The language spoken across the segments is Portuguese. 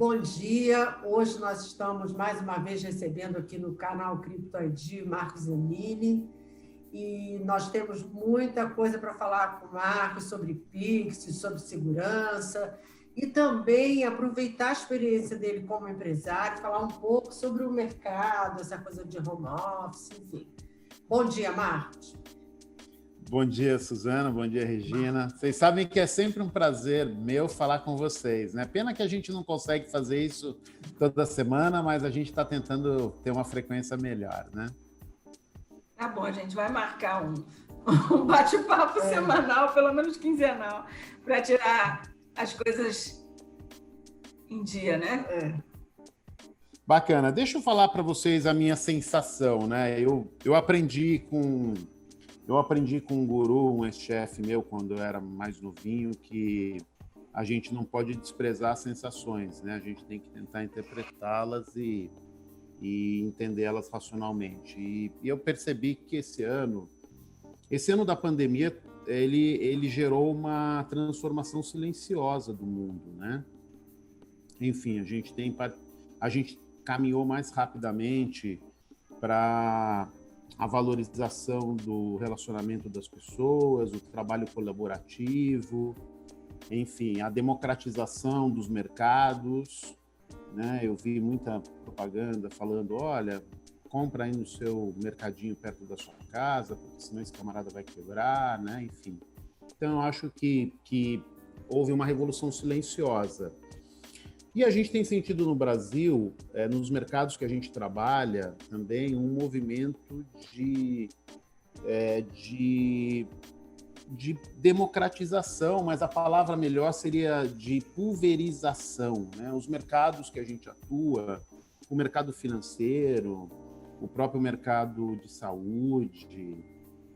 Bom dia, hoje nós estamos mais uma vez recebendo aqui no canal CryptoID Marcos Emili e nós temos muita coisa para falar com o Marcos sobre Pix, sobre segurança e também aproveitar a experiência dele como empresário, falar um pouco sobre o mercado, essa coisa de home office, enfim. Bom dia, Marcos. Bom dia, Suzana. Bom dia, Regina. Vocês sabem que é sempre um prazer meu falar com vocês, né? Pena que a gente não consegue fazer isso toda semana, mas a gente está tentando ter uma frequência melhor, né? Tá bom, a gente vai marcar um bate-papo semanal, pelo menos quinzenal, para tirar as coisas em dia, né? Bacana. Deixa eu falar para vocês a minha sensação, né? Eu aprendi com um guru, um ex-chefe meu, quando eu era mais novinho, que a gente não pode desprezar as sensações, né? A gente tem que tentar interpretá-las e entendê-las racionalmente. E eu percebi que esse ano da pandemia, ele gerou uma transformação silenciosa do mundo, né? Enfim, a gente caminhou mais rapidamente para a valorização do relacionamento das pessoas, o trabalho colaborativo, enfim, a democratização dos mercados, né? Eu vi muita propaganda falando, olha, compra aí no seu mercadinho perto da sua casa, porque senão esse camarada vai quebrar, né? Enfim. Então, eu acho que houve uma revolução silenciosa. E a gente tem sentido no Brasil, nos mercados que a gente trabalha, também um movimento de democratização, mas a palavra melhor seria de pulverização, né? Os mercados que a gente atua, o mercado financeiro, o próprio mercado de saúde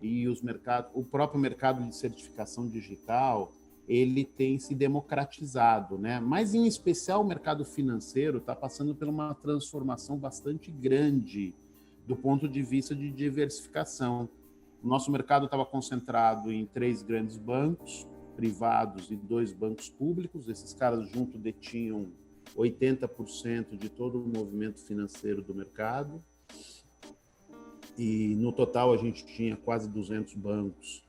e o próprio mercado de certificação digital, ele tem se democratizado, né? Mas, em especial, o mercado financeiro está passando por uma transformação bastante grande do ponto de vista de diversificação. O nosso mercado estava concentrado em 3 grandes bancos privados e 2 bancos públicos. Esses caras juntos detinham 80% de todo o movimento financeiro do mercado. E, no total, a gente tinha quase 200 bancos,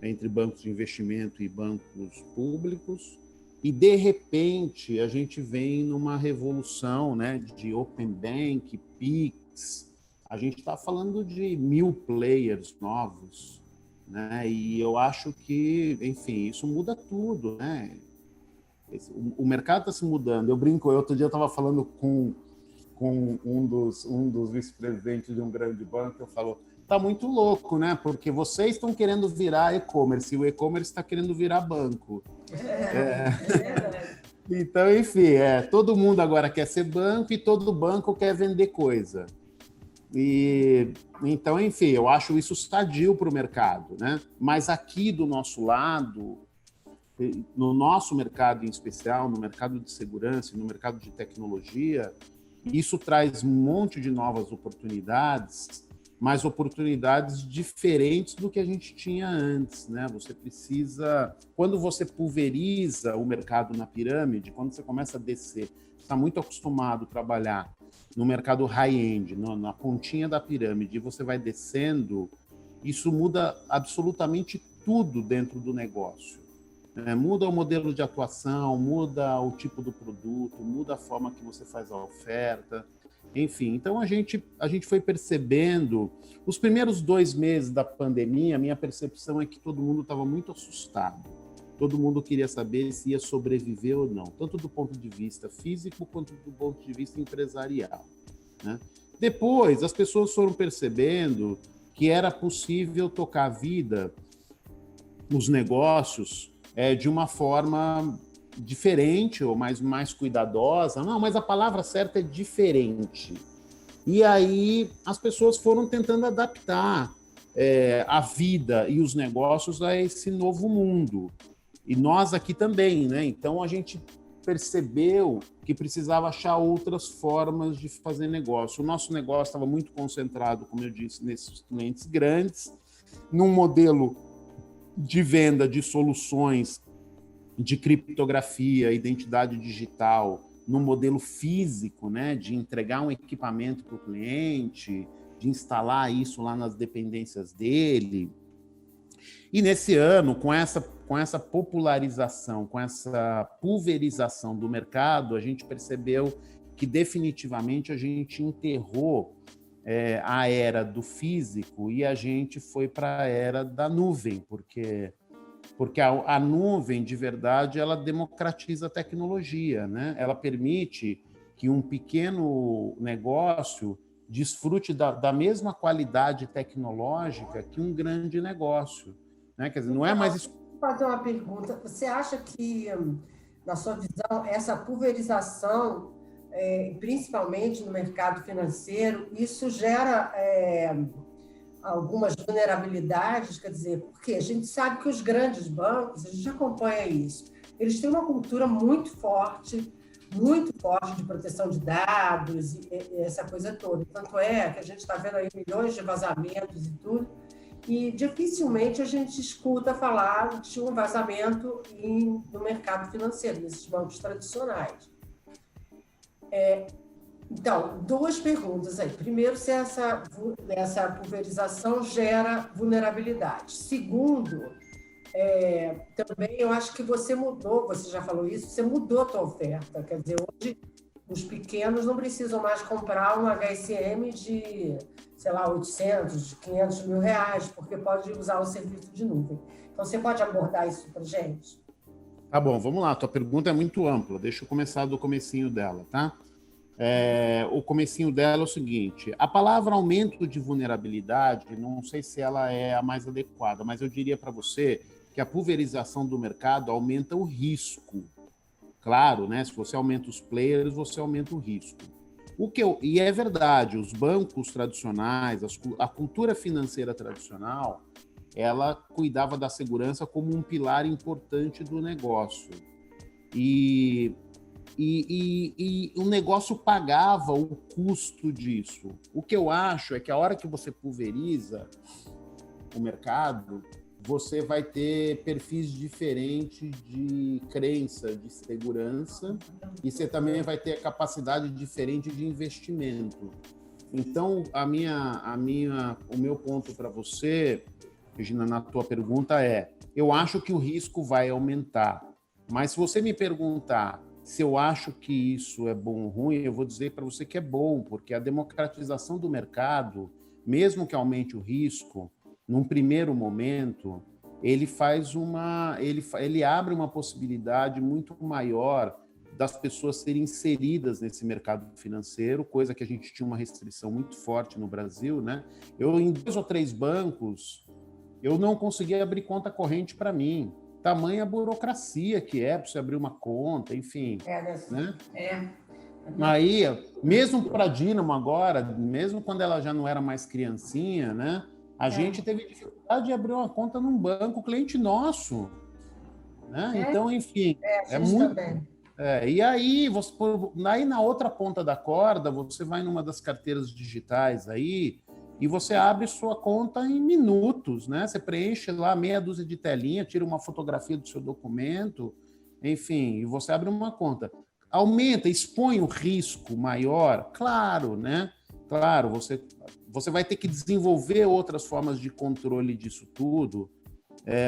entre bancos de investimento e bancos públicos, e de repente a gente vem numa revolução, né, de Open Bank, Pix. A gente está falando de 1.000 players novos, né, e eu acho que, enfim, isso muda tudo, né? O mercado está se mudando. Eu brinco, outro dia eu estava falando com um dos vice-presidentes de um grande banco, eu falo, tá muito louco, né? Porque vocês estão querendo virar e-commerce e o e-commerce está querendo virar banco. Então, enfim, todo mundo agora quer ser banco e todo banco quer vender coisa. Então, enfim, eu acho isso sadio para o mercado, né? Mas aqui do nosso lado, no nosso mercado em especial, no mercado de segurança, no mercado de tecnologia, isso traz um monte de novas oportunidades, mas oportunidades diferentes do que a gente tinha antes, né? Você precisa, quando você pulveriza o mercado na pirâmide, quando você começa a descer, você está muito acostumado a trabalhar no mercado high-end, na pontinha da pirâmide, e você vai descendo, isso muda absolutamente tudo dentro do negócio. Muda o modelo de atuação, muda o tipo do produto, muda a forma que você faz a oferta. Enfim, então a gente foi percebendo, os primeiros 2 meses da pandemia, a minha percepção é que todo mundo estava muito assustado. Todo mundo queria saber se ia sobreviver ou não, tanto do ponto de vista físico quanto do ponto de vista empresarial, né? Depois, as pessoas foram percebendo que era possível tocar a vida, os negócios, de uma forma diferente ou mais cuidadosa. Não, mas a palavra certa é diferente. E aí as pessoas foram tentando adaptar a vida e os negócios a esse novo mundo. E nós aqui também, né? Então a gente percebeu que precisava achar outras formas de fazer negócio. O nosso negócio estava muito concentrado, como eu disse, nesses clientes grandes, num modelo de venda de soluções de criptografia, identidade digital, no modelo físico, né, de entregar um equipamento para o cliente, de instalar isso lá nas dependências dele. E nesse ano, com essa popularização, com essa pulverização do mercado, a gente percebeu que definitivamente a gente enterrou a era do físico e a gente foi para a era da nuvem, porque a nuvem, de verdade, ela democratiza a tecnologia, né? Ela permite que um pequeno negócio desfrute da mesma qualidade tecnológica que um grande negócio, né? Quer dizer, não é mais... Vou fazer uma pergunta. Você acha que, na sua visão, essa pulverização, principalmente no mercado financeiro, isso gera algumas vulnerabilidades? Quer dizer, porque a gente sabe que os grandes bancos, a gente acompanha isso, eles têm uma cultura muito forte de proteção de dados e essa coisa toda. Tanto é que a gente está vendo aí milhões de vazamentos e tudo, e dificilmente a gente escuta falar de um vazamento no mercado financeiro, nesses bancos tradicionais. Então, duas perguntas aí. Primeiro, se essa pulverização gera vulnerabilidade. Segundo, também eu acho que você mudou, você já falou isso, você mudou a tua oferta. Quer dizer, hoje os pequenos não precisam mais comprar um HSM de, sei lá, 800, 500 mil reais, porque pode usar o serviço de nuvem. Então, você pode abordar isso para a gente? Tá bom, vamos lá. Tua pergunta é muito ampla. Deixa eu começar do comecinho dela, tá? O comecinho dela é o seguinte: a palavra aumento de vulnerabilidade, não sei se ela é a mais adequada, mas eu diria para você que a pulverização do mercado aumenta o risco. Claro, né? Se você aumenta os players, você aumenta o risco. E é verdade, os bancos tradicionais, a cultura financeira tradicional, ela cuidava da segurança como um pilar importante do negócio. E o negócio pagava o custo disso. O que eu acho é que a hora que você pulveriza o mercado, você vai ter perfis diferentes de crença, de segurança, e você também vai ter capacidade diferente de investimento. Então, o meu ponto para você, Regina, na tua pergunta eu acho que o risco vai aumentar. Mas se você me perguntar se eu acho que isso é bom ou ruim, eu vou dizer para você que é bom, porque a democratização do mercado, mesmo que aumente o risco, num primeiro momento, ele abre uma possibilidade muito maior das pessoas serem inseridas nesse mercado financeiro, coisa que a gente tinha uma restrição muito forte no Brasil, né? Em 2 ou 3 bancos, eu não conseguia abrir conta corrente para mim. Tamanha burocracia que para você abrir uma conta, enfim. Né? Aí, mesmo para a Dínamo agora, mesmo quando ela já não era mais criancinha, né? A gente teve dificuldade de abrir uma conta num banco, cliente nosso. Né? Então, enfim, é muito... E aí, aí, na outra ponta da corda, você vai numa das carteiras digitais aí, e você abre sua conta em minutos, né? Você preenche lá meia dúzia de telinha, tira uma fotografia do seu documento, enfim, e você abre uma conta. Aumenta, expõe o risco maior? Claro, né? Claro, você vai ter que desenvolver outras formas de controle disso tudo,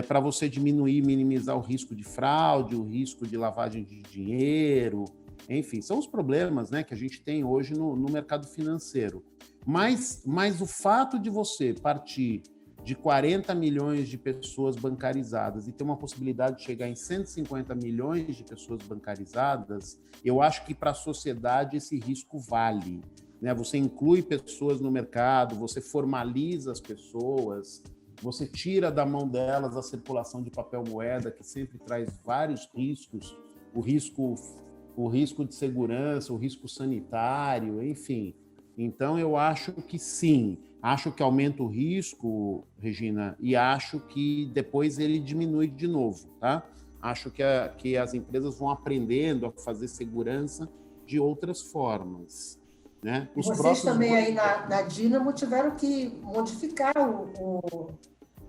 para você diminuir, minimizar o risco de fraude, o risco de lavagem de dinheiro, enfim, são os problemas, né, que a gente tem hoje no mercado financeiro. Mas o fato de você partir de 40 milhões de pessoas bancarizadas e ter uma possibilidade de chegar em 150 milhões de pessoas bancarizadas, eu acho que para a sociedade esse risco vale. Né? Você inclui pessoas no mercado, você formaliza as pessoas, você tira da mão delas a circulação de papel moeda, que sempre traz vários riscos, o risco de segurança, o risco sanitário, enfim. Então, eu acho que sim, acho que aumenta o risco, Regina, e acho que depois ele diminui de novo, tá? Acho que as empresas vão aprendendo a fazer segurança de outras formas, né? Vocês também aí na Dínamo tiveram que modificar o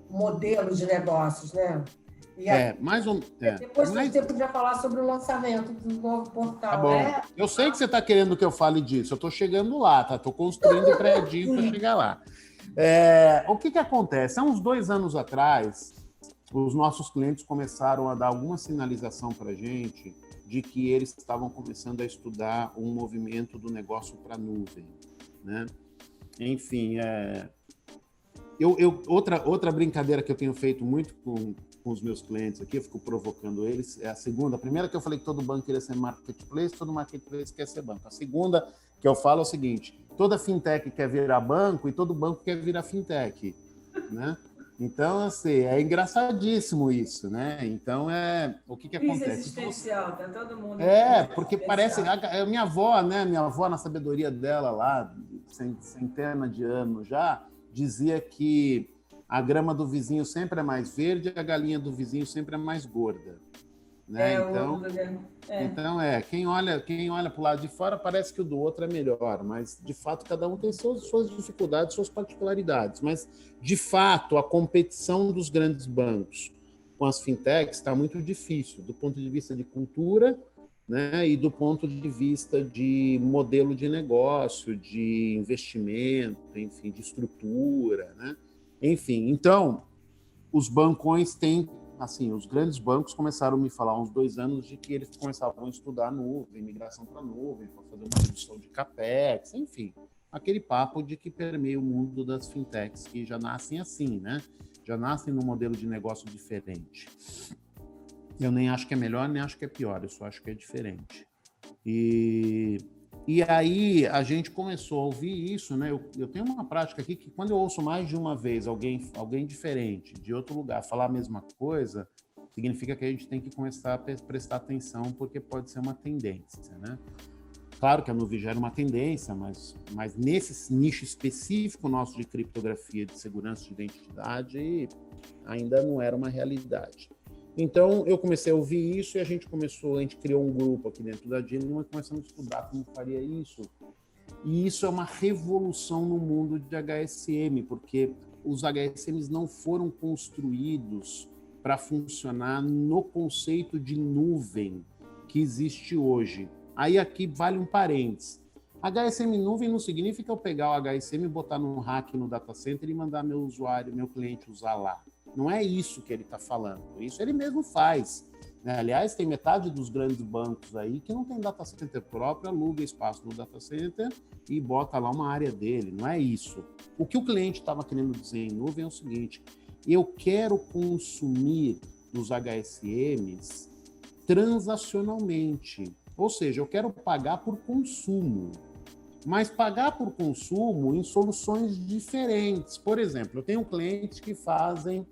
modelo de negócios, né? Mais um. Depois você podia falar sobre o lançamento do novo portal. Tá bom. Eu sei que você está querendo que eu fale disso. Eu estou chegando lá, tá? Estou construindo o prédio para chegar lá. O que acontece? Há uns 2 anos atrás, os nossos clientes começaram a dar alguma sinalização para a gente de que eles estavam começando a estudar um movimento do negócio para a nuvem, né? Enfim, outra brincadeira que eu tenho feito muito com os meus clientes aqui, eu fico provocando eles, é a segunda. A primeira que eu falei que todo banco queria ser marketplace, todo marketplace quer ser banco. A segunda que eu falo é o seguinte: toda fintech quer virar banco e todo banco quer virar fintech, né? Então, assim, é engraçadíssimo isso, né? Então, o que acontece? Crise existencial, tá todo mundo... Porque parece... A minha avó, né? Minha avó, na sabedoria dela lá, centenas de anos já, dizia que a grama do vizinho sempre é mais verde e a galinha do vizinho sempre é mais gorda. Né? Então, quem olha para o lado de fora parece que o do outro é melhor, mas, de fato, cada um tem suas dificuldades, suas particularidades. Mas, de fato, a competição dos grandes bancos com as fintechs está muito difícil, do ponto de vista de cultura, né, e do ponto de vista de modelo de negócio, de investimento, enfim, de estrutura, né? Enfim, então, os bancões têm... Assim, os grandes bancos começaram a me falar há uns 2 anos de que eles começavam a estudar nuvem, migração para nuvem, para fazer uma redução de capex, enfim, aquele papo de que permeia o mundo das fintechs, que já nascem assim, né? Já nascem num modelo de negócio diferente. Eu nem acho que é melhor, nem acho que é pior, eu só acho que é diferente. E aí a gente começou a ouvir isso, né? Eu tenho uma prática aqui que quando eu ouço mais de uma vez alguém diferente, de outro lugar, falar a mesma coisa, significa que a gente tem que começar a prestar atenção, porque pode ser uma tendência, né? Claro que a nuvem já era uma tendência, mas nesse nicho específico nosso de criptografia, de segurança de identidade, ainda não era uma realidade. Então, eu comecei a ouvir isso e a gente criou um grupo aqui dentro da Genium e começamos a estudar como faria isso. E isso é uma revolução no mundo de HSM, porque os HSMs não foram construídos para funcionar no conceito de nuvem que existe hoje. Aí aqui vale um parênteses. HSM nuvem não significa eu pegar o HSM e botar num rack no data center e mandar meu cliente usar lá. Não é isso que ele está falando. Isso ele mesmo faz. Né? Aliás, tem metade dos grandes bancos aí que não tem data center próprio, aluga espaço no data center e bota lá uma área dele. Não é isso. O que o cliente estava querendo dizer em nuvem é o seguinte: eu quero consumir os HSMs transacionalmente. Ou seja, eu quero pagar por consumo. Mas pagar por consumo em soluções diferentes. Por exemplo, eu tenho clientes que fazem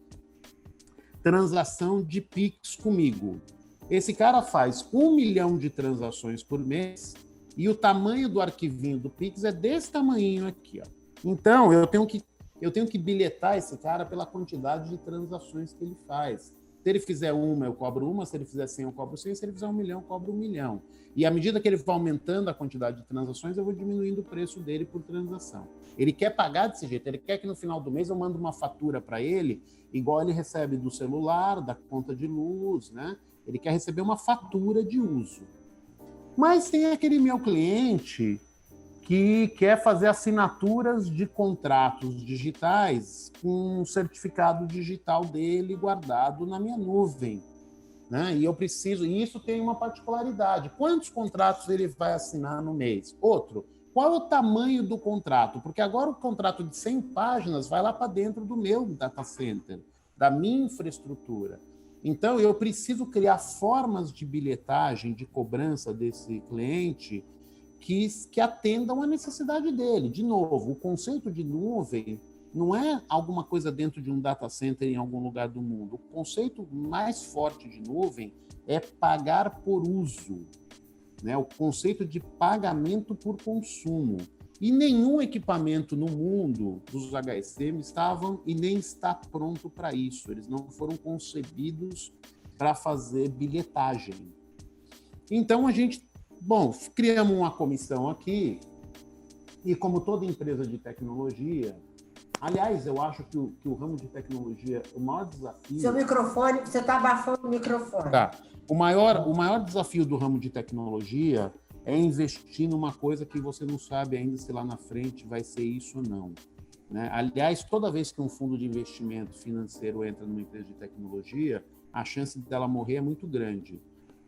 transação de Pix comigo. Esse cara faz 1 milhão de transações por mês e o tamanho do arquivinho do Pix é desse tamanhinho aqui, ó. Então, eu tenho que bilhetar esse cara pela quantidade de transações que ele faz. Se ele fizer 1, eu cobro 1, se ele fizer 100, eu cobro 100, se ele fizer 1 milhão, eu cobro 1 milhão. E à medida que ele vai aumentando a quantidade de transações, eu vou diminuindo o preço dele por transação. Ele quer pagar desse jeito, ele quer que no final do mês eu mando uma fatura para ele, igual ele recebe do celular, da conta de luz, né? Ele quer receber uma fatura de uso. Mas tem aquele meu cliente que quer fazer assinaturas de contratos digitais com um certificado digital dele guardado na minha nuvem. Né? E isso tem uma particularidade. Quantos contratos ele vai assinar no mês? Outro, qual é o tamanho do contrato? Porque agora o contrato de 100 páginas vai lá para dentro do meu data center, da minha infraestrutura. Então, eu preciso criar formas de bilhetagem, de cobrança desse cliente que atendam à necessidade dele. De novo, o conceito de nuvem não é alguma coisa dentro de um data center em algum lugar do mundo. O conceito mais forte de nuvem é pagar por uso, né? O conceito de pagamento por consumo. E nenhum equipamento no mundo dos HSM estavam e nem está pronto para isso. Eles não foram concebidos para fazer bilhetagem. Então, criamos uma comissão aqui e, como toda empresa de tecnologia, Aliás, eu acho que o ramo de tecnologia, o maior desafio... Seu microfone, você está abafando o microfone. Tá. O maior desafio do ramo de tecnologia é investir numa coisa que você não sabe ainda se lá na frente vai ser isso ou não, né? Aliás, toda vez que um fundo de investimento financeiro entra numa empresa de tecnologia, a chance dela morrer é muito grande,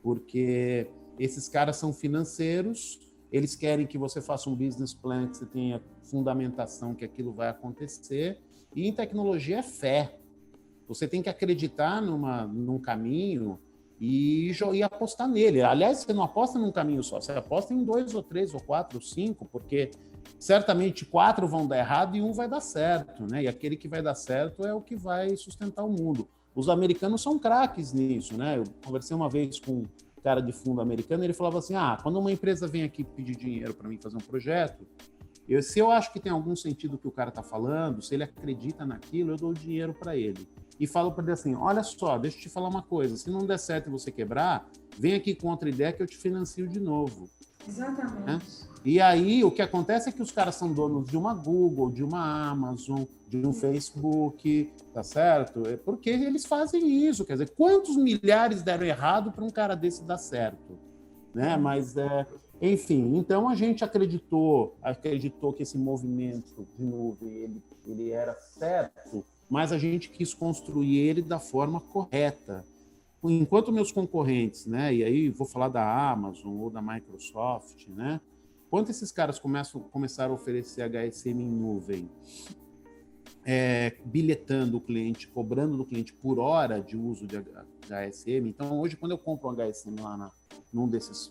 porque esses caras são financeiros, eles querem que você faça um business plan, que você tenha fundamentação que aquilo vai acontecer, e em tecnologia é fé. Você tem que acreditar num caminho e apostar nele. Aliás, você não aposta num caminho só, você aposta em 2 ou 3 ou 4 ou 5, porque certamente 4 vão dar errado e um vai dar certo, né? E aquele que vai dar certo é o que vai sustentar o mundo. Os americanos são craques nisso, né? Eu conversei uma vez com um cara de fundo americano, ele falava assim, quando uma empresa vem aqui pedir dinheiro para mim fazer um projeto, se eu acho que tem algum sentido o que o cara está falando, se ele acredita naquilo, eu dou o dinheiro para ele. E falo para ele assim, olha só, deixa eu te falar uma coisa, se não der certo e você quebrar, vem aqui com outra ideia que eu te financio de novo. Exatamente. Né? E aí, o que acontece é que os caras são donos de uma Google, de uma Amazon, de um Facebook, tá certo? É porque eles fazem isso, quer dizer, quantos milhares deram errado para um cara desse dar certo? Né? Mas, enfim, então a gente acreditou que esse movimento de nuvem, ele era certo, mas a gente quis construir ele da forma correta. Enquanto meus concorrentes, né, e aí vou falar da Amazon ou da Microsoft, né, quando esses caras começaram a oferecer HSM em nuvem, bilhetando o cliente, cobrando do cliente por hora de uso de HSM, então hoje quando eu compro um HSM lá num desses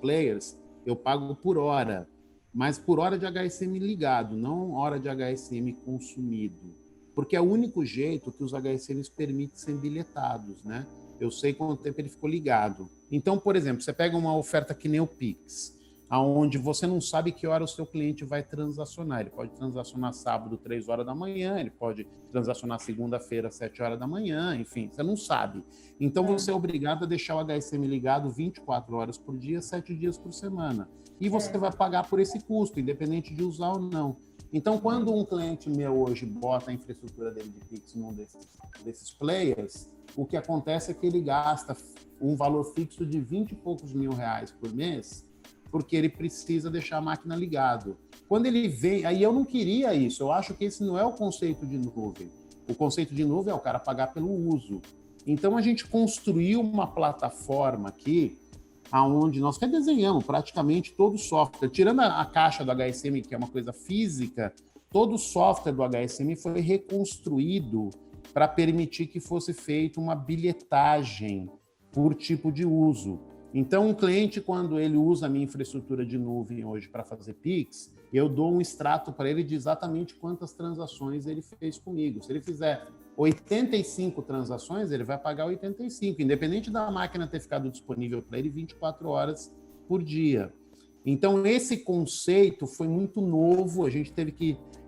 players, eu pago por hora, mas por hora de HSM ligado, não hora de HSM consumido, porque é o único jeito que os HSMs permitem ser bilhetados, né? Eu sei quanto tempo ele ficou ligado. Então, por exemplo, você pega uma oferta que nem o Pix, aonde você não sabe que hora o seu cliente vai transacionar. Ele pode transacionar sábado, 3 horas da manhã, ele pode transacionar segunda-feira, 7 horas da manhã, enfim, você não sabe. Então, você é obrigado a deixar o HSM ligado 24 horas por dia, 7 dias por semana. E você vai pagar por esse custo, independente de usar ou não. Então, quando um cliente meu hoje bota a infraestrutura dele de Pix num desses players, o que acontece é que ele gasta um valor fixo de 20 e poucos mil reais por mês, porque ele precisa deixar a máquina ligado. Quando ele vem, aí eu não queria isso, eu acho que esse não é o conceito de nuvem. O conceito de nuvem é o cara pagar pelo uso. Então, a gente construiu uma plataforma aqui, aonde nós redesenhamos praticamente todo o software, tirando a caixa do HSM, que é uma coisa física, todo o software do HSM foi reconstruído para permitir que fosse feita uma bilhetagem por tipo de uso. Então, um cliente, quando ele usa a minha infraestrutura de nuvem hoje para fazer Pix, eu dou um extrato para ele de exatamente quantas transações ele fez comigo. Se ele fizer 85 transações, ele vai pagar 85, independente da máquina ter ficado disponível para ele 24 horas por dia. Então, esse conceito foi muito novo,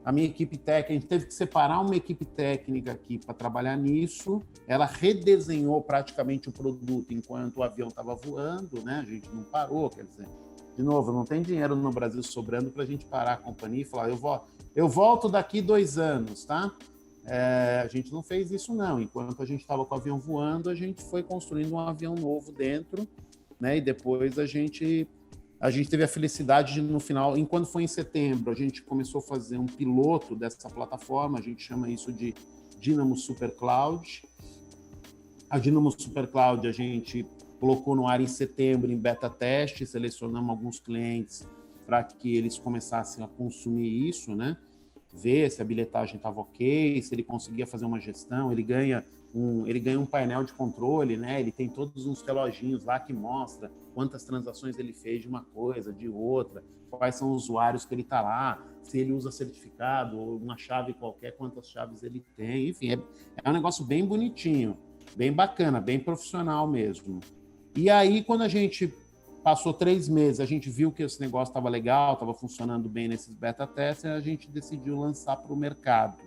a minha equipe técnica, a gente teve que separar uma equipe técnica aqui para trabalhar nisso, ela redesenhou praticamente o produto enquanto o avião estava voando, né? A gente não parou, quer dizer, de novo, não tem dinheiro no Brasil sobrando para a gente parar a companhia e falar, eu volto daqui 2 anos, tá? A gente não fez isso não, enquanto a gente estava com o avião voando, a gente foi construindo um avião novo dentro, né? E depois a gente teve a felicidade de, no final, enquanto foi em setembro, a gente começou a fazer um piloto dessa plataforma, a gente chama isso de Dynamo Super Cloud. A Dynamo Super Cloud a gente colocou no ar em setembro, em beta teste, selecionamos alguns clientes para que eles começassem a consumir isso, né? Ver se a bilhetagem estava ok, se ele conseguia fazer uma gestão, ele ganha um painel de controle, né? Ele tem todos uns reloginhos lá que mostra quantas transações ele fez de uma coisa, de outra, quais são os usuários que ele está lá, se ele usa certificado ou uma chave qualquer, quantas chaves ele tem, enfim, é um negócio bem bonitinho, bem bacana, bem profissional mesmo. E aí, quando a gente passou 3 meses, a gente viu que esse negócio estava legal, estava funcionando bem nesses beta testes, e a gente decidiu lançar para o mercado.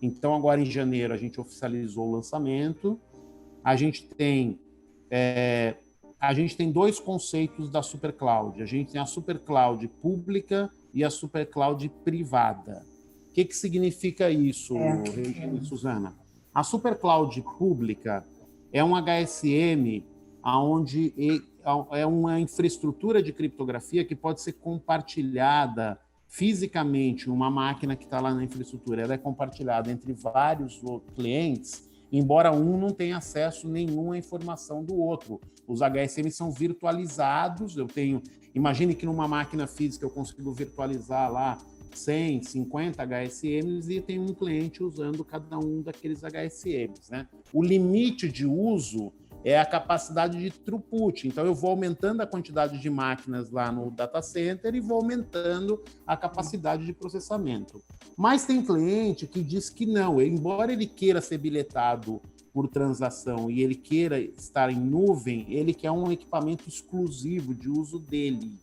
Então, agora em janeiro, a gente oficializou o lançamento. A gente tem 2 conceitos da Super Cloud. A gente tem a Super Cloud pública e a Super Cloud privada. O que significa isso, Regina e Suzana? A SuperCloud pública é um HSM onde é uma infraestrutura de criptografia que pode ser compartilhada fisicamente. Uma máquina que está lá na infraestrutura, ela é compartilhada entre vários clientes, embora um não tenha acesso nenhum à informação do outro. Os HSM são virtualizados. Imagine que numa máquina física eu consigo virtualizar lá 100, 50 HSMs e tem um cliente usando cada um daqueles HSMs, né? O limite de uso é a capacidade de throughput. Então, eu vou aumentando a quantidade de máquinas lá no data center e vou aumentando a capacidade de processamento. Mas tem cliente que diz que não, embora ele queira ser biletado por transação e ele queira estar em nuvem, ele quer um equipamento exclusivo de uso dele.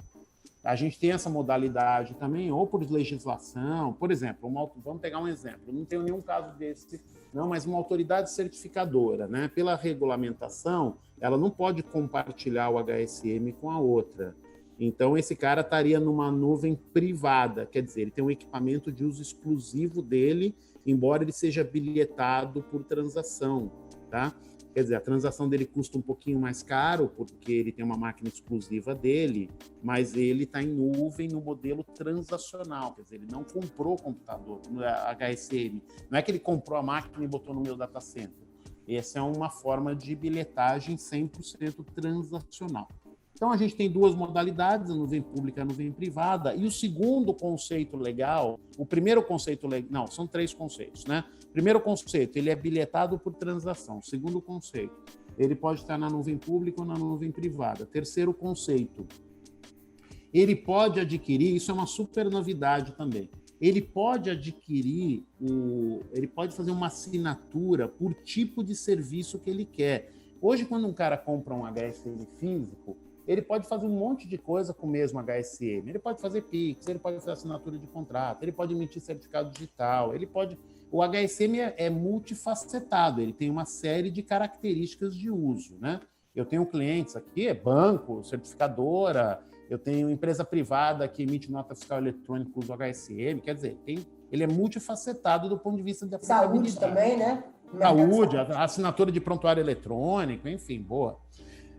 A gente tem essa modalidade também, ou por legislação, por exemplo, vamos pegar um exemplo, não tenho nenhum caso desse, não, mas uma autoridade certificadora, né? Pela regulamentação, ela não pode compartilhar o HSM com a outra. Então, esse cara estaria numa nuvem privada, quer dizer, ele tem um equipamento de uso exclusivo dele, embora ele seja bilhetado por transação, tá? Quer dizer, a transação dele custa um pouquinho mais caro, porque ele tem uma máquina exclusiva dele, mas ele está em nuvem no modelo transacional, quer dizer, ele não comprou o computador, no HSM. Não é que ele comprou a máquina e botou no meu data center. Essa é uma forma de bilhetagem 100% transacional. Então, a gente tem duas modalidades, a nuvem pública e a nuvem privada. E o segundo conceito legal, o primeiro conceito legal, não, são três conceitos, né? Primeiro conceito, ele é bilhetado por transação. Segundo conceito, ele pode estar na nuvem pública ou na nuvem privada. Terceiro conceito, ele pode adquirir, isso é uma super novidade também, ele pode adquirir, ele pode fazer uma assinatura por tipo de serviço que ele quer. Hoje, quando um cara compra um HSM físico, ele pode fazer um monte de coisa com o mesmo HSM. Ele pode fazer Pix, ele pode fazer assinatura de contrato, ele pode emitir certificado digital, ele pode... O HSM é multifacetado, ele tem uma série de características de uso, né? Eu tenho clientes aqui, banco, certificadora, eu tenho empresa privada que emite nota fiscal eletrônica usa o HSM, quer dizer, ele é multifacetado do ponto de vista de aplicabilidade. Saúde também, né? Saúde, assinatura de prontuário eletrônico, enfim, boa.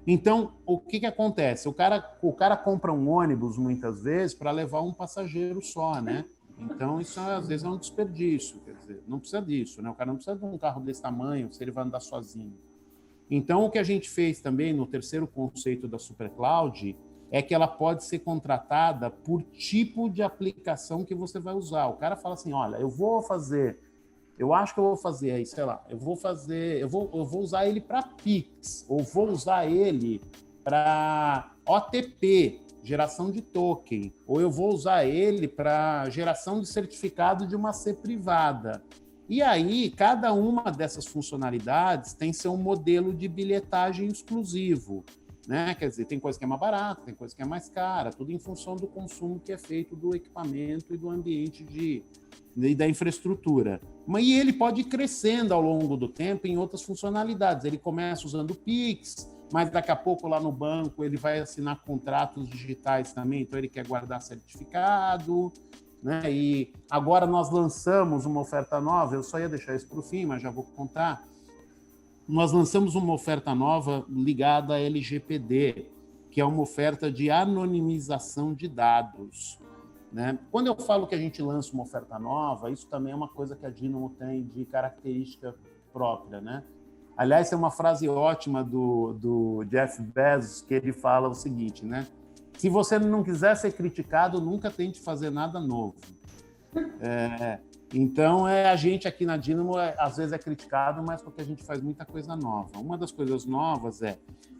Então, o que acontece? O cara compra um ônibus, muitas vezes, para levar um passageiro só, né? Então, isso, às vezes, é um desperdício. Quer dizer, não precisa disso, né? O cara não precisa de um carro desse tamanho se ele vai andar sozinho. Então, o que a gente fez também no terceiro conceito da SuperCloud é que ela pode ser contratada por tipo de aplicação que você vai usar. O cara fala assim, olha, eu acho que eu vou fazer aí, sei lá, eu vou usar ele para Pix, ou vou usar ele para OTP, geração de token, ou eu vou usar ele para geração de certificado de uma C privada. E aí, cada uma dessas funcionalidades tem seu modelo de bilhetagem exclusivo, né? Quer dizer, tem coisa que é mais barata, tem coisa que é mais cara, tudo em função do consumo que é feito do equipamento e do ambiente e da infraestrutura. E ele pode ir crescendo ao longo do tempo em outras funcionalidades. Ele começa usando o Pix, mas daqui a pouco lá no banco ele vai assinar contratos digitais também, então ele quer guardar certificado, né? E agora nós lançamos uma oferta nova, eu só ia deixar isso para o fim, mas já vou contar. Nós lançamos uma oferta nova ligada à LGPD, que é uma oferta de anonimização de dados, né? Quando eu falo que a gente lança uma oferta nova, isso também é uma coisa que a Dynamo tem de característica própria, né? Aliás, tem uma frase ótima do Jeff Bezos, que ele fala o seguinte, né? Se você não quiser ser criticado, nunca tente fazer nada novo. Então, a gente aqui na Dynamo, às vezes é criticado, mas porque a gente faz muita coisa nova. Uma das coisas novas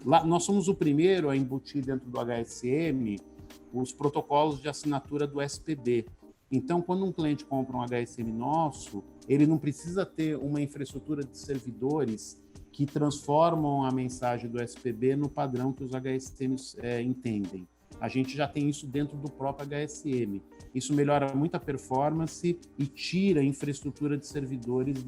nós somos o primeiro a embutir dentro do HSM os protocolos de assinatura do SPB. Então, quando um cliente compra um HSM nosso, ele não precisa ter uma infraestrutura de servidores que transformam a mensagem do SPB no padrão que os HSMs entendem. A gente já tem isso dentro do próprio HSM. Isso melhora muito a performance e tira a infraestrutura de servidores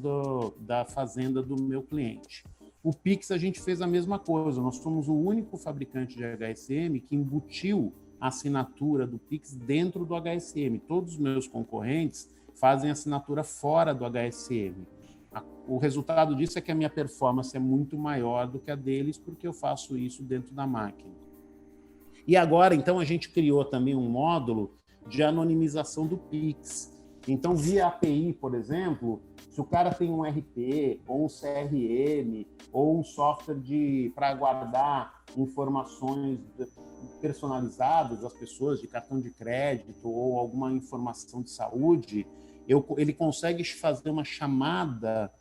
da fazenda do meu cliente. O Pix, a gente fez a mesma coisa. Nós somos o único fabricante de HSM que embutiu a assinatura do Pix dentro do HSM. Todos os meus concorrentes, fazem assinatura fora do HSM. O resultado disso é que a minha performance é muito maior do que a deles, porque eu faço isso dentro da máquina. E agora, então, a gente criou também um módulo de anonimização do Pix. Então, via API, por exemplo, se o cara tem um RP, ou um CRM, ou um software para guardar informações personalizadas das pessoas, de cartão de crédito, ou alguma informação de saúde, ele consegue fazer uma chamada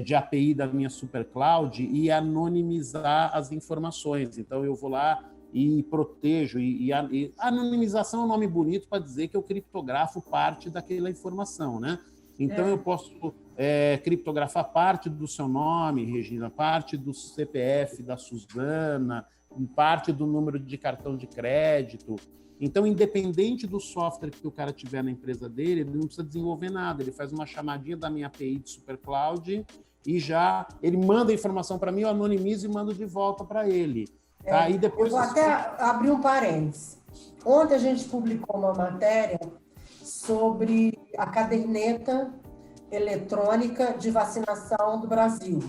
de API da minha SuperCloud e anonimizar as informações. Então, eu vou lá e protejo. E anonimização é um nome bonito para dizer que eu criptografo parte daquela informação, né? Então, eu posso criptografar parte do seu nome, Regina, parte do CPF da Suzana, parte do número de cartão de crédito. Então, independente do software que o cara tiver na empresa dele, ele não precisa desenvolver nada. Ele faz uma chamadinha da minha API de SuperCloud e já ele manda a informação para mim, eu anonimizo e mando de volta para ele. Tá? E depois eu vou até abrir um parênteses. Ontem a gente publicou uma matéria sobre a caderneta eletrônica de vacinação do Brasil.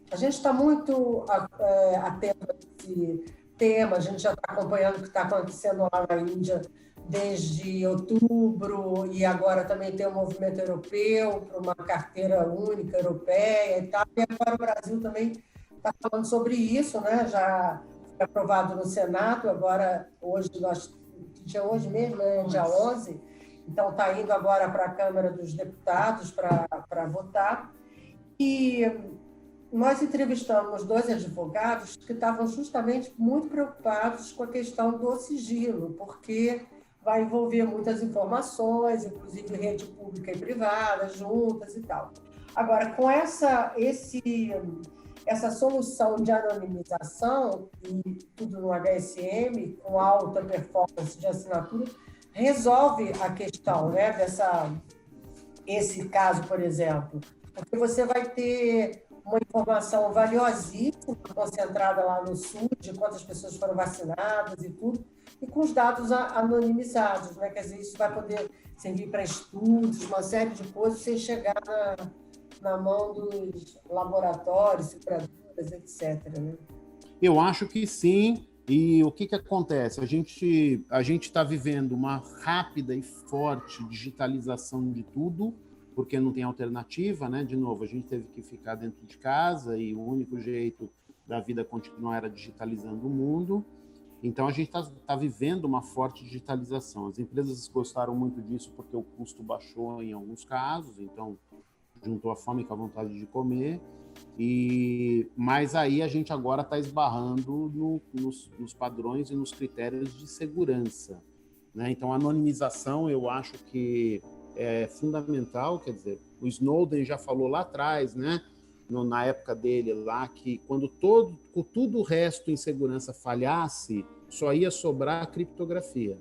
A gente está muito atento a esse tema, a gente já está acompanhando o que está acontecendo lá na Índia desde outubro, e agora também tem um movimento europeu para uma carteira única europeia e tal. E agora o Brasil também está falando sobre isso, né? Já foi aprovado no Senado, agora hoje mesmo, né? Dia 11, então está indo agora para a Câmara dos Deputados para votar. E nós entrevistamos 2 advogados que estavam justamente muito preocupados com a questão do sigilo, porque vai envolver muitas informações, inclusive rede pública e privada, juntas e tal. Agora, com essa solução de anonimização, e tudo no HSM, com alta performance de assinatura, resolve a questão, né, esse caso, por exemplo, porque você vai ter uma informação valiosíssima concentrada lá no SUS, de quantas pessoas foram vacinadas e tudo, e com os dados anonimizados, né? Quer dizer, isso vai poder servir para estudos, uma série de coisas, sem chegar na mão dos laboratórios, seguradoras, etc. Né? Eu acho que sim. E o que acontece? A gente está vivendo uma rápida e forte digitalização de tudo, porque não tem alternativa, né? De novo, a gente teve que ficar dentro de casa e o único jeito da vida continuar era digitalizando o mundo. Então, a gente está vivendo uma forte digitalização. As empresas gostaram muito disso porque o custo baixou em alguns casos, então juntou a fome com a vontade de comer. Mas aí a gente agora está esbarrando nos padrões e nos critérios de segurança, né? Então, a anonimização, eu acho que é fundamental. Quer dizer, o Snowden já falou lá atrás, né? Na época dele lá, que quando tudo o resto em segurança falhasse, só ia sobrar a criptografia,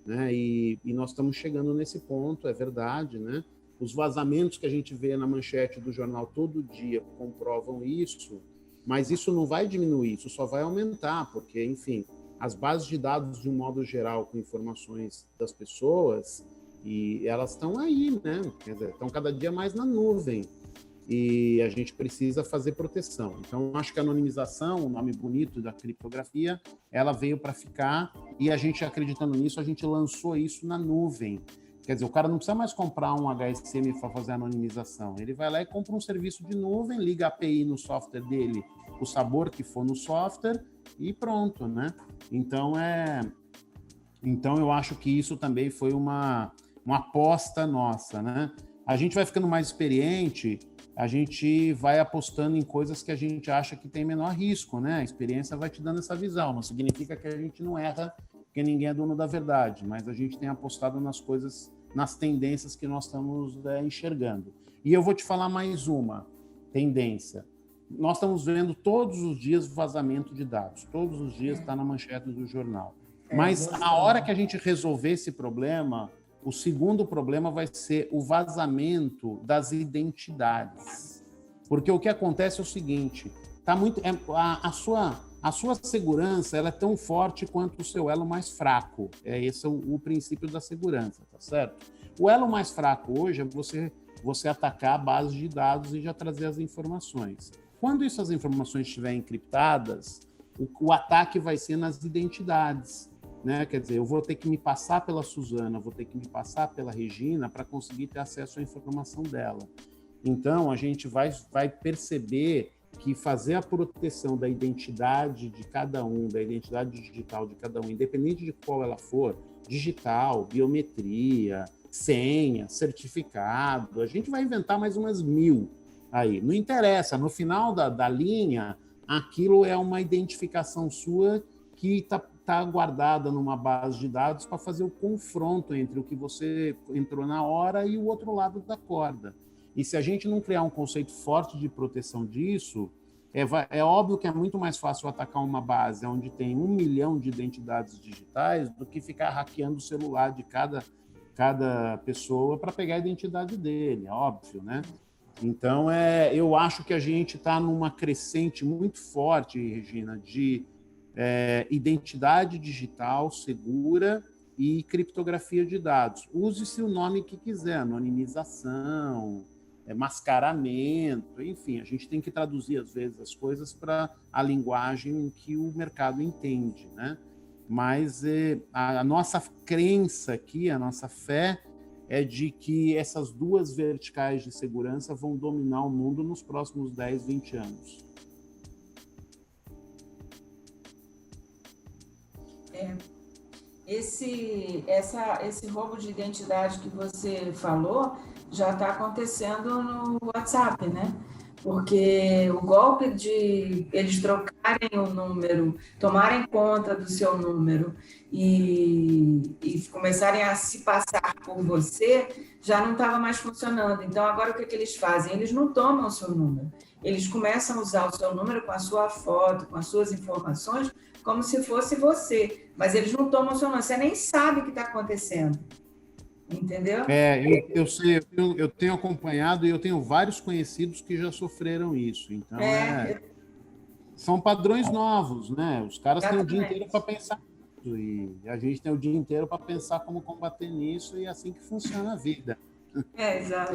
né? E nós estamos chegando nesse ponto, é verdade, né? Os vazamentos que a gente vê na manchete do jornal todo dia comprovam isso, mas isso não vai diminuir, isso só vai aumentar, porque, enfim, as bases de dados, de um modo geral, com informações das pessoas, e elas estão aí, né? Quer dizer, estão cada dia mais na nuvem. E a gente precisa fazer proteção. Então, acho que a anonimização, o nome bonito da criptografia, ela veio para ficar, e a gente, acreditando nisso, a gente lançou isso na nuvem. Quer dizer, o cara não precisa mais comprar um HSM para fazer a anonimização. Ele vai lá e compra um serviço de nuvem, liga a API no software dele, o sabor que for no software, e pronto, né? Então, eu acho que isso também foi uma aposta nossa, né? A gente vai ficando mais experiente, a gente vai apostando em coisas que a gente acha que tem menor risco, né? A experiência vai te dando essa visão. Não significa que a gente não erra, porque ninguém é dono da verdade, mas a gente tem apostado nas coisas, nas tendências que nós estamos enxergando. E eu vou te falar mais uma tendência. Nós estamos vendo todos os dias vazamento de dados. Todos os dias está na manchete do jornal. Mas a hora que a gente resolver esse problema, o segundo problema vai ser o vazamento das identidades. Porque o que acontece é o seguinte, a sua segurança ela é tão forte quanto o seu elo mais fraco. Esse é o princípio da segurança, tá certo? O elo mais fraco hoje é você atacar a base de dados e já trazer as informações. Quando essas informações estiverem encriptadas, o ataque vai ser nas identidades, né? Quer dizer, eu vou ter que me passar pela Suzana, vou ter que me passar pela Regina para conseguir ter acesso à informação dela. Então, a gente vai perceber que fazer a proteção da identidade de cada um, da identidade digital de cada um, independente de qual ela for, digital, biometria, senha, certificado, a gente vai inventar mais umas 1000 aí. Não interessa, no final da linha, aquilo é uma identificação sua que está guardada numa base de dados para fazer o confronto entre o que você entrou na hora e o outro lado da corda. E se a gente não criar um conceito forte de proteção disso, é óbvio que é muito mais fácil atacar uma base onde tem 1 milhão de identidades digitais do que ficar hackeando o celular de cada pessoa para pegar a identidade dele, é óbvio, né? Então, eu acho que a gente está numa crescente muito forte, Regina, de identidade digital segura e criptografia de dados. Use-se o nome que quiser, anonimização, mascaramento, enfim, a gente tem que traduzir, às vezes, as coisas para a linguagem que o mercado entende, né? Mas a nossa crença aqui, a nossa fé, é de que essas duas verticais de segurança vão dominar o mundo nos próximos 10, 20 anos. Esse roubo de identidade que você falou já está acontecendo no WhatsApp, né? Porque o golpe de eles trocarem o número, tomarem conta do seu número e começarem a se passar por você, já não estava mais funcionando. Então, agora o que eles fazem? Eles não tomam o seu número. Eles começam a usar o seu número com a sua foto, com as suas informações, como se fosse você. Mas eles não tomam o seu número. Você nem sabe o que está acontecendo. Entendeu? Eu sei, eu tenho acompanhado e eu tenho vários conhecidos que já sofreram isso. Então, são padrões novos, né? Os caras têm o dia inteiro para pensar nisso e a gente tem o dia inteiro para pensar como combater nisso e é assim que funciona a vida. Exato.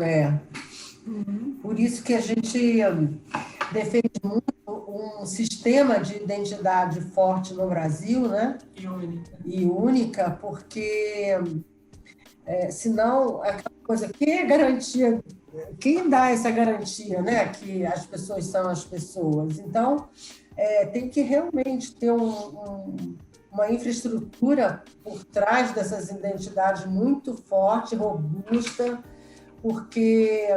Por isso que a gente defende muito um sistema de identidade forte no Brasil, né? E única, porque senão, aquela coisa, quem é garantia, quem dá essa garantia, né? Que as pessoas são as pessoas. Então, tem que realmente ter uma infraestrutura por trás dessas identidades muito forte, robusta, porque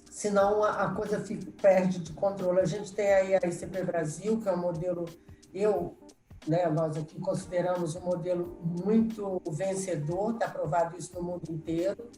senão a coisa perde de controle. A gente tem aí a ICP Brasil, que é um modelo, nós aqui consideramos um modelo muito vencedor, está provado isso no mundo inteiro.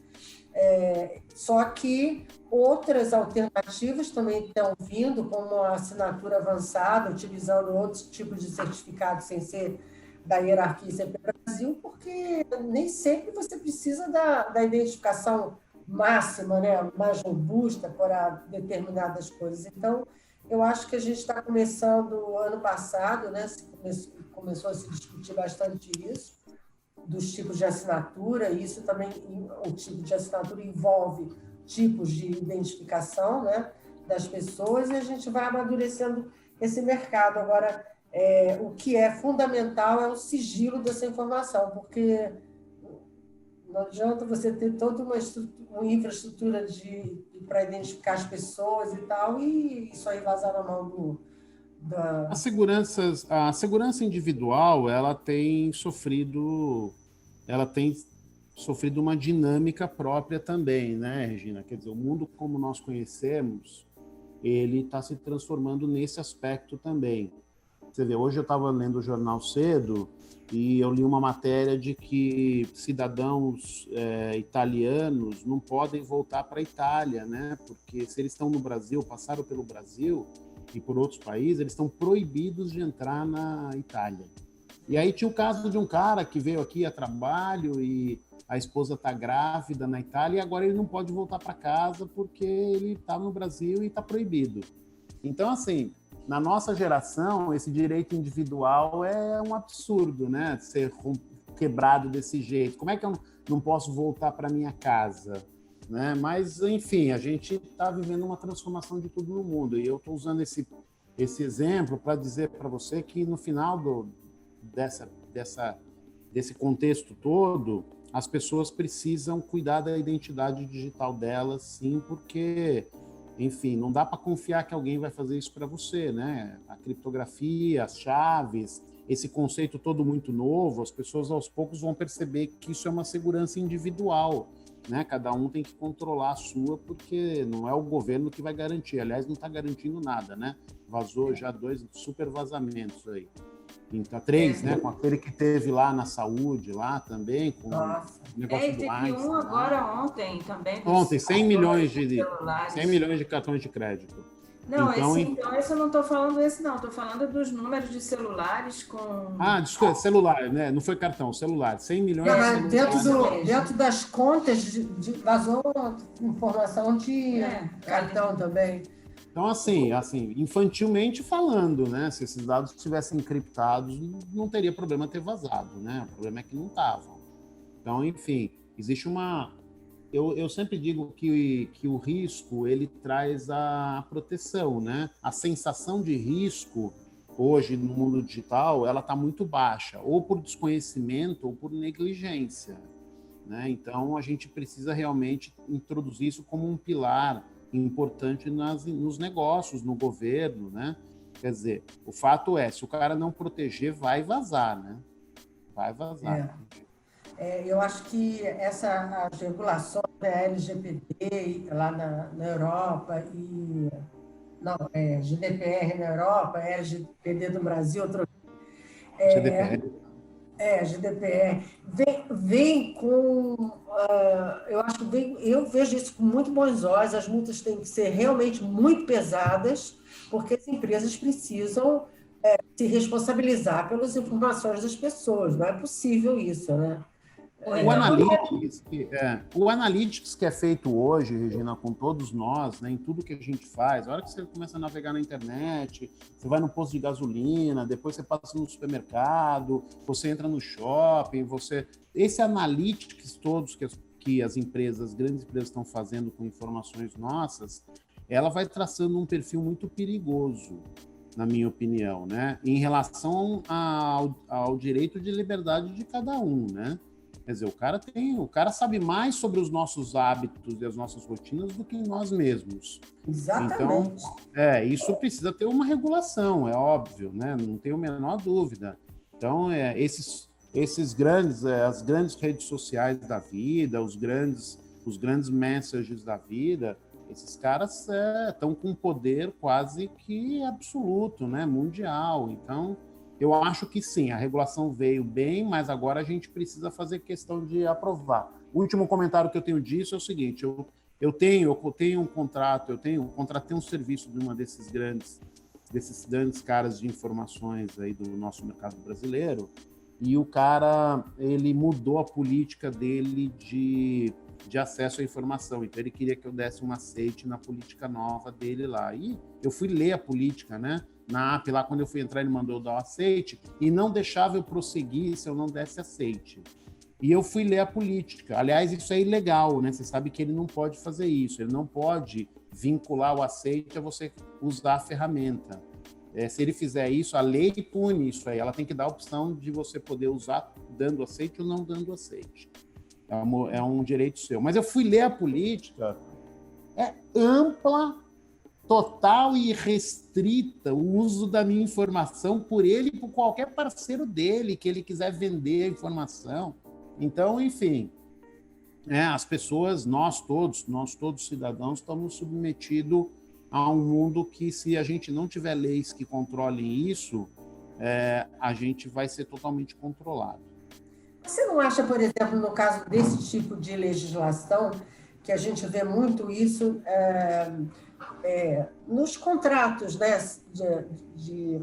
Só que outras alternativas também estão vindo, como a assinatura avançada, utilizando outros tipos de certificados sem ser da hierarquia ICP Brasil, porque nem sempre você precisa da identificação máxima, né, mais robusta para determinadas coisas. Então, eu acho que a gente está começando, ano passado, né, começou a se discutir bastante isso, dos tipos de assinatura, e isso também, o tipo de assinatura envolve tipos de identificação, né, das pessoas, e a gente vai amadurecendo esse mercado. Agora, o que é fundamental é o sigilo dessa informação, porque não adianta você ter toda uma infraestrutura para identificar as pessoas e tal, e isso aí vazar na mão da... A segurança individual, ela tem sofrido uma dinâmica própria também, né, Regina? Quer dizer, o mundo como nós conhecemos, ele está se transformando nesse aspecto também. Você vê, hoje eu estava lendo o jornal cedo e eu li uma matéria de que cidadãos italianos não podem voltar para a Itália, né? Porque se eles estão no Brasil, passaram pelo Brasil e por outros países, eles estão proibidos de entrar na Itália. E aí tinha o caso de um cara que veio aqui a trabalho e a esposa está grávida na Itália e agora ele não pode voltar para casa porque ele está no Brasil e está proibido. Então, assim, na nossa geração, esse direito individual é um absurdo, né? quebrado desse jeito? Como é que eu não posso voltar para minha casa? Né? Mas, enfim, a gente está vivendo uma transformação de tudo no mundo. E eu estou usando esse exemplo para dizer para você que no final desse contexto todo, as pessoas precisam cuidar da identidade digital delas, sim, porque, enfim, não dá para confiar que alguém vai fazer isso para você, né? A criptografia, as chaves, esse conceito todo muito novo, as pessoas aos poucos vão perceber que isso é uma segurança individual, né? Cada um tem que controlar a sua, porque não é o governo que vai garantir. Aliás, não está garantindo nada, né? Vazou já 2 super vazamentos aí. Então, 3, né? Com aquele que teve lá na saúde, lá também, com o negócio do teve Einstein, um agora ontem também. Ontem, 100 milhões de cartões de crédito. Não, então esse eu não estou falando não. Estou falando dos números de celulares com... Desculpa, celular, né? Não foi cartão, celular. 100 milhões de celulares. Dentro das contas, vazou informação de cartão também. Então, assim, infantilmente falando, né? Se esses dados estivessem encriptados, não teria problema ter vazado, né? O problema é que não estavam. Então, enfim, existe uma... Eu sempre digo que o risco, ele traz a proteção, né? A sensação de risco, hoje, no mundo digital, ela está muito baixa, ou por desconhecimento ou por negligência, né? Então, a gente precisa realmente introduzir isso como um pilar importante nos negócios, no governo, né? Quer dizer, o fato é, se o cara não proteger, vai vazar, né? Vai vazar. Eu acho que as regulações da LGPD lá na Europa e... Não, GDPR na Europa, LGPD no Brasil, GDPR. GDPR. Vem com... eu vejo isso com muito bons olhos. As multas têm que ser realmente muito pesadas, porque as empresas precisam se responsabilizar pelas informações das pessoas. Não é possível isso, né? O Analytics que é feito hoje, Regina, com todos nós, né, em tudo que a gente faz, a hora que você começa a navegar na internet, você vai no posto de gasolina, depois você passa no supermercado, você entra no shopping, esse Analytics todos que as grandes empresas estão fazendo com informações nossas, ela vai traçando um perfil muito perigoso, na minha opinião, né, em relação ao direito de liberdade de cada um, né? Quer dizer, o cara sabe mais sobre os nossos hábitos e as nossas rotinas do que nós mesmos. Exatamente. Então, isso precisa ter uma regulação, é óbvio, né? Não tenho a menor dúvida. Então, esses grandes, as grandes redes sociais da vida, os grandes messages da vida, esses caras estão com um poder quase que absoluto, né? Mundial. Então, eu acho que sim, a regulação veio bem, mas agora a gente precisa fazer questão de aprovar. O último comentário que eu tenho disso é o seguinte, eu tenho um contrato, contratei um serviço de uma desses grandes caras de informações aí do nosso mercado brasileiro, e o cara, ele mudou a política dele de acesso à informação, então ele queria que eu desse um aceite na política nova dele lá, e eu fui ler a política, né? Na app lá, quando eu fui entrar, ele mandou dar o aceite e não deixava eu prosseguir se eu não desse aceite. E eu fui ler a política. Aliás, isso é ilegal, né? Você sabe que ele não pode fazer isso, ele não pode vincular o aceite a você usar a ferramenta. Se ele fizer isso, a lei pune isso aí. Ela tem que dar a opção de você poder usar dando aceite ou não dando aceite. É um direito seu. Mas eu fui ler a política, é ampla, total e restrita o uso da minha informação por ele e por qualquer parceiro dele que ele quiser vender a informação. Então, enfim, as pessoas, nós todos cidadãos, estamos submetidos a um mundo que, se a gente não tiver leis que controlem isso, a gente vai ser totalmente controlado. Você não acha, por exemplo, no caso desse tipo de legislação, que a gente vê muito isso nos contratos, né, de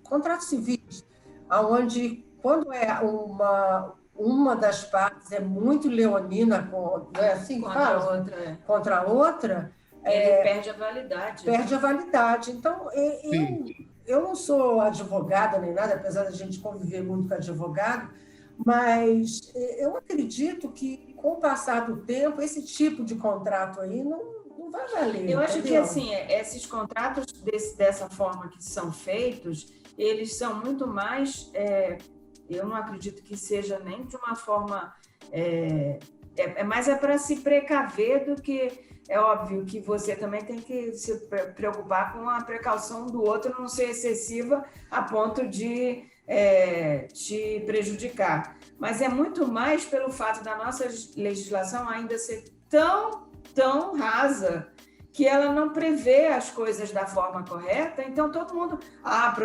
contratos civis, onde, quando uma das partes é muito leonina contra a outra, ele perde a validade. Perde a validade. Então, eu não sou advogada nem nada, apesar da gente conviver muito com advogado, Mas eu acredito que, com o passar do tempo, esse tipo de contrato aí não vai valer. Eu acho entendeu? que, assim, esses contratos dessa forma que são feitos, eles são muito mais... eu não acredito que seja nem de uma forma... mais para se precaver do que... É óbvio que você também tem que se preocupar com a precaução do outro não ser excessiva a ponto de te prejudicar. Mas é muito mais pelo fato da nossa legislação ainda ser tão rasa que ela não prevê as coisas da forma correta. Então, todo mundo... para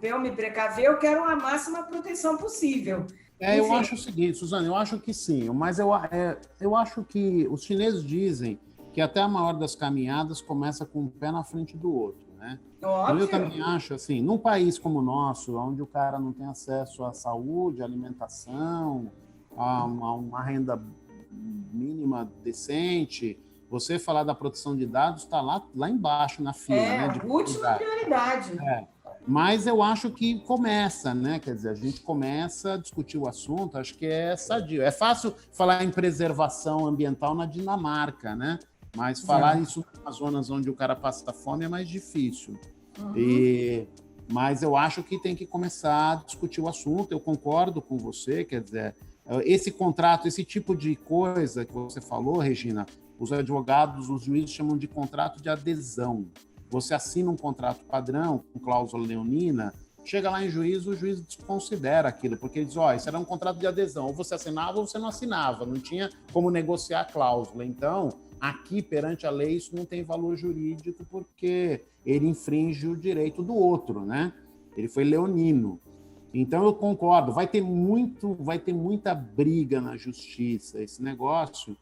eu me precaver, eu quero a máxima proteção possível. Eu acho o seguinte, Suzana, eu acho que sim, mas eu acho que os chineses dizem que até a maior das caminhadas começa com um pé na frente do outro, né? Óbvio. Eu também acho, assim, num país como o nosso, onde o cara não tem acesso à saúde, à alimentação, a uma renda mínima decente, você falar da proteção de dados está lá embaixo na fila, né? A última prioridade. Mas eu acho que começa, né? Quer dizer, a gente começa a discutir o assunto, acho que é sadio. É fácil falar em preservação ambiental na Dinamarca, né? Mas falar isso nas zonas onde o cara passa fome é mais difícil. Mas eu acho que tem que começar a discutir o assunto. Eu concordo com você, quer dizer, esse contrato, esse tipo de coisa que você falou, Regina, os advogados, os juízes chamam de contrato de adesão. Você assina um contrato padrão, com cláusula leonina, chega lá em juízo, o juiz desconsidera aquilo, porque ele diz, isso era um contrato de adesão, ou você assinava ou você não assinava, não tinha como negociar a cláusula. Então, aqui, perante a lei, isso não tem valor jurídico, porque ele infringe o direito do outro, né? Ele foi leonino. Então, eu concordo, vai ter muita briga na justiça, esse negócio.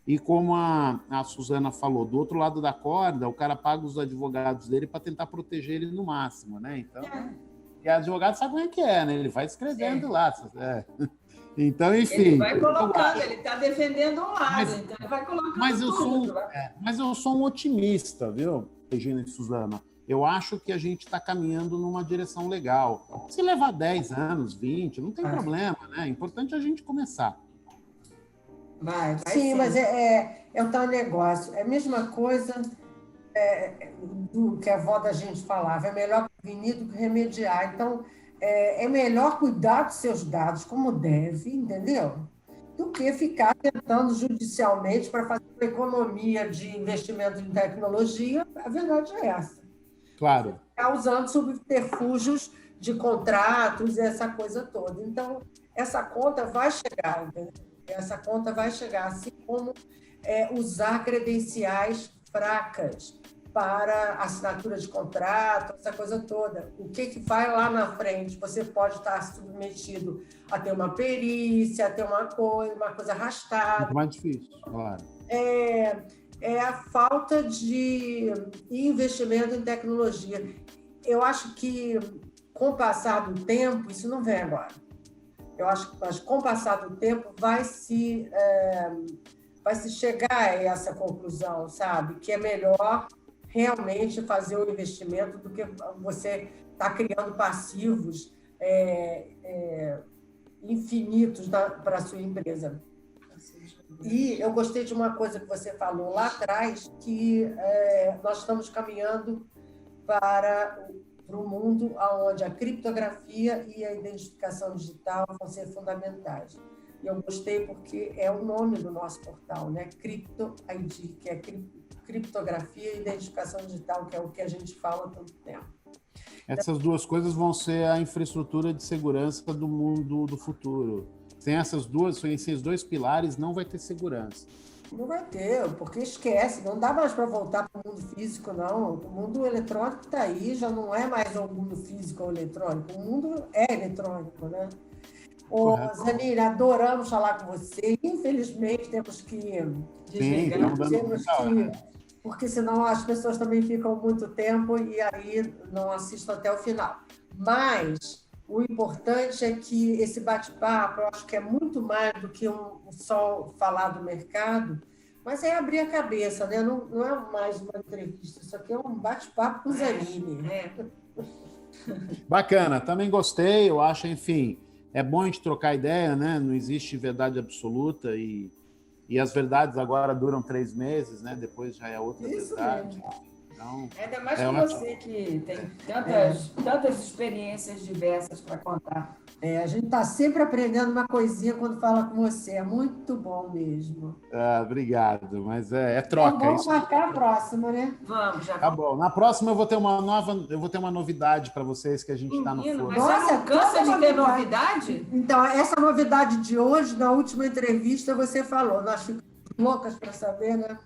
E como a Suzana falou, do outro lado da corda, o cara paga os advogados dele para tentar proteger ele no máximo, né? Então, e o advogado sabe como é que é, né? Ele vai escrevendo lá. Então, enfim... Ele vai colocando, ele está defendendo um lado, então ele vai colocando mas eu sou um otimista, viu, Regina e Suzana? Eu acho que a gente está caminhando numa direção legal. Se levar 10 anos, 20, não tem problema, né? É importante a gente começar. Vai sim, mas é o tal negócio. É a mesma coisa do que a avó da gente falava. É melhor prevenir do que remediar. Então, é melhor cuidar dos seus dados como deve, entendeu? Do que ficar tentando judicialmente para fazer uma economia de investimento em tecnologia. A verdade é essa. Claro. Ficar usando subterfúgios de contratos e essa coisa toda. Então, essa conta vai chegar, entendeu? Essa conta vai chegar, assim como usar credenciais fracas para assinatura de contrato, essa coisa toda. O que vai lá na frente? Você pode estar submetido a ter uma perícia, a ter uma coisa arrastada. Muito mais difícil, claro. É a falta de investimento em tecnologia. Eu acho que, com o passar do tempo, isso não vem agora. Eu acho que, com o passar do tempo, vai se chegar a essa conclusão, sabe? Que é melhor realmente fazer o investimento do que você estar criando passivos infinitos para a sua empresa. E eu gostei de uma coisa que você falou lá atrás, que nós estamos caminhando para um mundo onde a criptografia e a identificação digital vão ser fundamentais. E eu gostei porque é o nome do nosso portal, né? Crypto ID, que é criptografia e identificação digital, que é o que a gente fala há tanto tempo. Essas duas coisas vão ser a infraestrutura de segurança do mundo do futuro. Sem esses dois pilares, não vai ter segurança. Não vai ter, porque esquece, não dá mais para voltar para o mundo físico, não. O mundo eletrônico está aí, já não é mais o mundo físico ou eletrônico, o mundo é eletrônico, né? Zanira, adoramos falar com você. Infelizmente, temos que desligar, porque senão as pessoas também ficam muito tempo e aí não assistem até o final. Mas o importante é que esse bate-papo, eu acho que é muito mais do que só falar do mercado, mas é abrir a cabeça, né? Não é mais uma entrevista, isso aqui é um bate-papo com o Zanini. Bacana, também gostei, eu acho, enfim, é bom a gente trocar ideia, né? Não existe verdade absoluta e as verdades agora duram 3 meses, né? Depois já é outra verdade. Então, ainda mais com você que tem tantas experiências diversas para contar. A gente está sempre aprendendo uma coisinha quando fala com você. É muito bom mesmo. Obrigado, mas é troca. Vamos marcar a próxima, né? Vamos, já. Tá bom. Na próxima eu vou ter uma novidade para vocês que a gente está no forno. Mas você não cansa de ter novidade? Então, essa novidade de hoje, na última entrevista, você falou. Nós ficamos loucas para saber, né?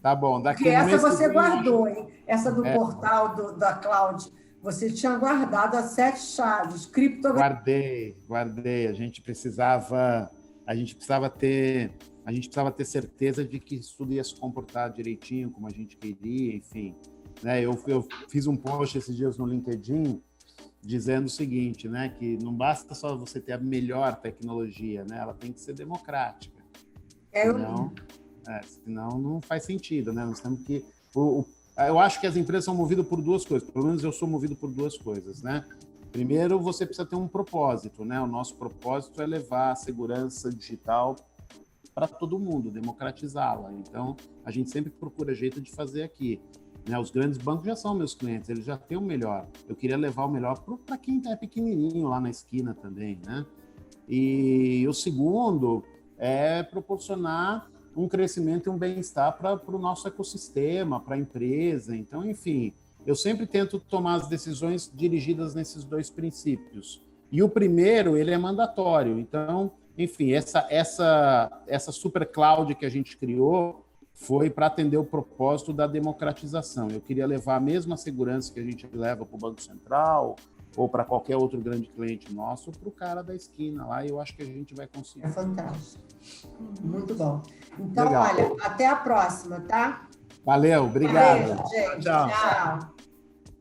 Tá bom. Porque essa você guardou, hein? Essa do portal da Cloud. Você tinha guardado as 7 chaves, criptografia. Guardei. A gente precisava ter certeza de que isso tudo ia se comportar direitinho, como a gente queria, enfim. Né? Eu fiz um post esses dias no LinkedIn dizendo o seguinte, né? Que não basta só você ter a melhor tecnologia, né? Ela tem que ser democrática. Senão não faz sentido, né? Nós temos que... Eu acho que as empresas são movidas por 2 coisas, pelo menos eu sou movido por 2 coisas, né? Primeiro, você precisa ter um propósito, né? O nosso propósito é levar a segurança digital para todo mundo, democratizá-la. Então, a gente sempre procura jeito de fazer aqui. Né? Os grandes bancos já são meus clientes, eles já têm o melhor. Eu queria levar o melhor para quem é pequenininho lá na esquina também, né? E o segundo é proporcionar um crescimento e um bem-estar para o nosso ecossistema, para a empresa. Então, enfim, eu sempre tento tomar as decisões dirigidas nesses 2 princípios. E o primeiro, ele é mandatório. Então, enfim, essa super cloud que a gente criou foi para atender o propósito da democratização. Eu queria levar a mesma segurança que a gente leva para o Banco Central ou para qualquer outro grande cliente nosso, para o cara da esquina lá, e eu acho que a gente vai conseguir. É fantástico. Muito bom. Então, legal. Olha, até a próxima, tá? Valeu, obrigado. Beijo, gente. Tchau. Tchau.